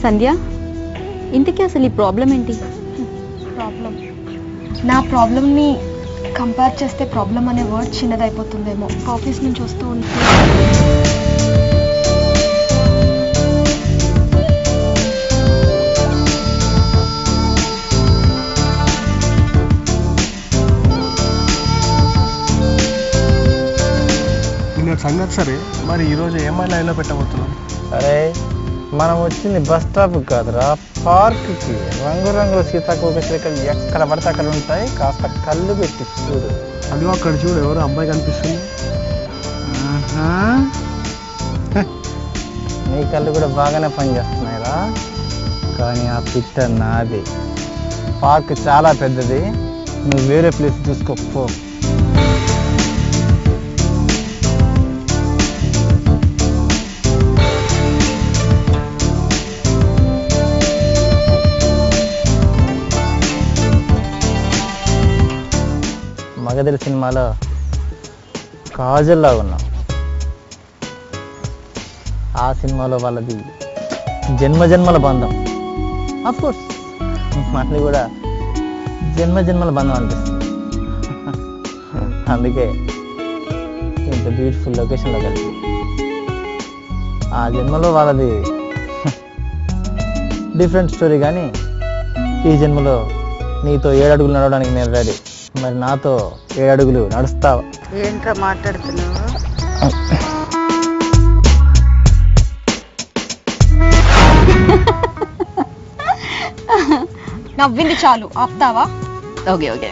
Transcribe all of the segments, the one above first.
సంధ్య, ఇంతకీ అసలు ఈ ప్రాబ్లం ఏంటి? ప్రాబ్లం నా ప్రాబ్లమ్ని కంపేర్ చేస్తే ప్రాబ్లం అనే వర్డ్ చిన్నదైపోతుందేమో. ఆఫీస్ నుంచి వస్తూ ఉంటే సంగతి సరే, మరి ఈరోజు ఏమై లైన్లో పెట్టబోతున్నాం? అరే, మనం వచ్చింది బస్ స్టాప్ కాదురా, పార్క్కి. రంగురంగుల సీతాకోక చిలుకలు ఎక్కడ పడితే అక్కడ ఉంటాయి. కాస్త కళ్ళు పెట్టి చూడు. అదిగో అక్కడ చూడు, ఎవరు అమ్మాయి కనిపిస్తుంది. నీ కళ్ళు కూడా బాగానే పనిచేస్తున్నాయిరా, కానీ ఆ పిట్ట నాది. పార్క్ చాలా పెద్దది, నువ్వు వేరే ప్లేస్ చూసుకోపో. మగధీర సినిమాలో కాజల్లా ఉన్నాం. ఆ సినిమాలో వాళ్ళది జన్మజన్మల బంధం. అఫ్కోర్స్ మనది కూడా జన్మజన్మల బంధం అనిపిస్తుంది. అందుకే ఇంత బ్యూటిఫుల్ లొకేషన్లో కలిసి. ఆ జన్మలో వాళ్ళది డిఫరెంట్ స్టోరీ, కానీ ఈ జన్మలో నీతో 7 అడుగులు నడవడానికి నేను రెడీ. మరి నాతో 7 అడుగులు నడుస్తావా? ఏంట్రా మాట్లాడుతున్నావు? నవ్వింది చాలు, ఆపుతావా? ఓకే ఓకే,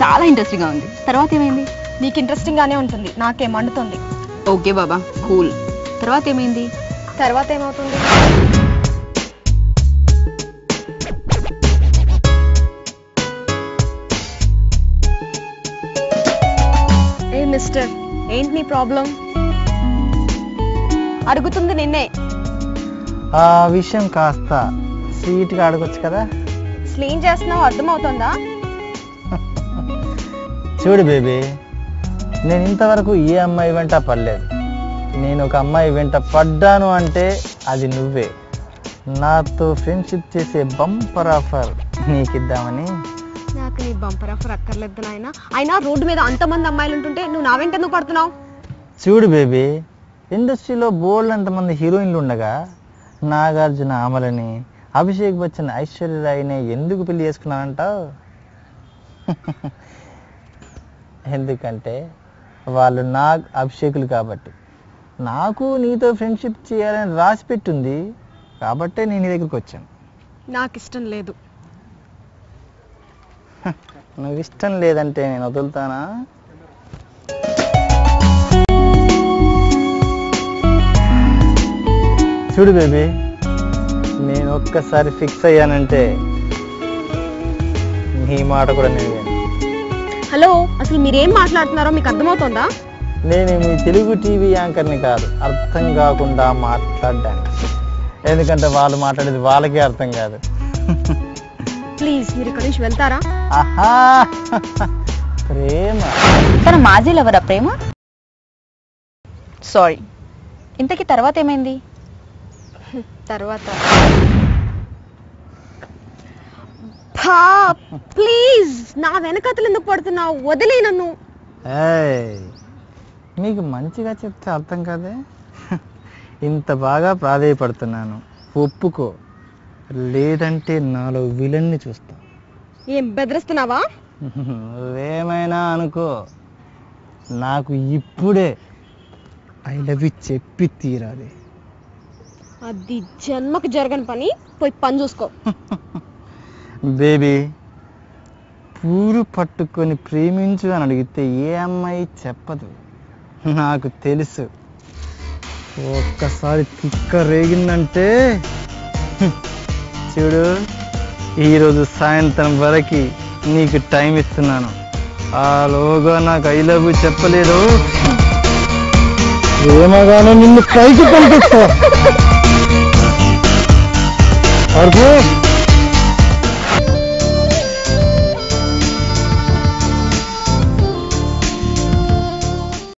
చాలా ఇంట్రెస్టింగ్గా ఉంది. తర్వాత ఏమైంది? నీకు ఇంట్రెస్టింగ్గానే ఉంటుంది, నాకేం మండుతుంది. ఓకే బాబా, కూల్. తర్వాత ఏమైంది? తర్వాత ఏమవుతుంది? ఏ మిస్టర్, ఏంటి నీ ప్రాబ్లం? అడుగుతుంది నిన్నే. ఆ విషయం కాస్త స్వీట్గా అడగొచ్చు కదా. స్లీన్ చేస్తున్నావు, అర్థమవుతుందా? చూడు బేబీ, నేను ఇంతవరకు ఏ అమ్మాయి వెంట పడలేదు. నేను ఒక అమ్మాయి వెంట పడ్డాను అంటే అది నువ్వే. నాతో ఫ్రెండ్షిప్ చేసే బంపర్ ఆఫర్ నీకిద్దామని. నాకు నీ బంపర్ ఆఫర్ అక్కర్లేదు నాయన. అయినా రోడ్డు మీద అంతమంది అమ్మాయిలు ఉంటుంటే నువ్వు నా వెంట ఎందుకు పడుతున్నావు? చూడు బేబీ, ఇండస్ట్రీలో బోల్డ్ అంతమంది హీరోయిన్లు ఉండగా నాగార్జున అమలని, అభిషేక్ బచ్చన్ ఐశ్వర్యరాయ్ని ఎందుకు పెళ్లి చేసుకున్నానంటావు? ఎందుకంటే వాళ్ళు నాగ్ అభిషేకులు కాబట్టి. నాకు నీతో ఫ్రెండ్షిప్ చేయాలని రాసి పెట్టుంది కాబట్టే నేను నీ దగ్గరికి వచ్చాను. నాకు ఇష్టం లేదు. నువ్వు ఇష్టం లేదంటే నేను వదులుతానా? చూడు బేబీ, నేను ఒక్కసారి ఫిక్స్ అయ్యానంటే నీ మాట కూడా నేను విను. హలో, అసలు మీరేం మాట్లాడుతున్నారో మీకు అర్థమవుతుందా? నేను మీ తెలుగు టీవీ యాంకర్ని కాదు అర్థం కాకుండా మాట్లాడడానికి. ఎందుకంటే వాళ్ళు మాట్లాడేది వాళ్ళకే అర్థం కాదు. ప్లీజ్ మీరు ఇక్కడి నుంచి వెళ్తారా? ఆహా, ప్రేమ. తన మాజీ లవరా ప్రేమ? సారీ, ఇంతకీ తర్వాత ఏమైంది? తర్వాత ప్లీజ్ నా వెనకతలు ఎందుకు పడుతున్నావు? వదిలే నన్ను. నీకు మంచిగా చెప్తే అర్థం కాదే. ఇంత బాగా ప్రాధేయపడుతున్నాను, ఒప్పుకో. లేదంటే నాలో విలన్ని చూస్తా. ఏం బెదిరిస్తున్నావా? నువ్వేమైనా అనుకో, నాకు ఇప్పుడే ఐ లవ్ యూ చెప్పి తీరాలి. అది జన్మకు జరగని పని, పోయి పని చూసుకో. బేబీ, పూలు పట్టుకొని ప్రేమించు అని అడిగితే ఏ అమ్మాయి చెప్పదు, నాకు తెలుసు. ఒక్కసారి తిక్క రేగిందంటే చూడు, ఈరోజు సాయంత్రం వరకు నీకు టైం ఇస్తున్నాను. ఆలోగా నాకు ఐ లవ్ యూ చెప్పలేదు, ప్రేమగానే నిన్ను పైకి పంపిస్తా. అర్థం?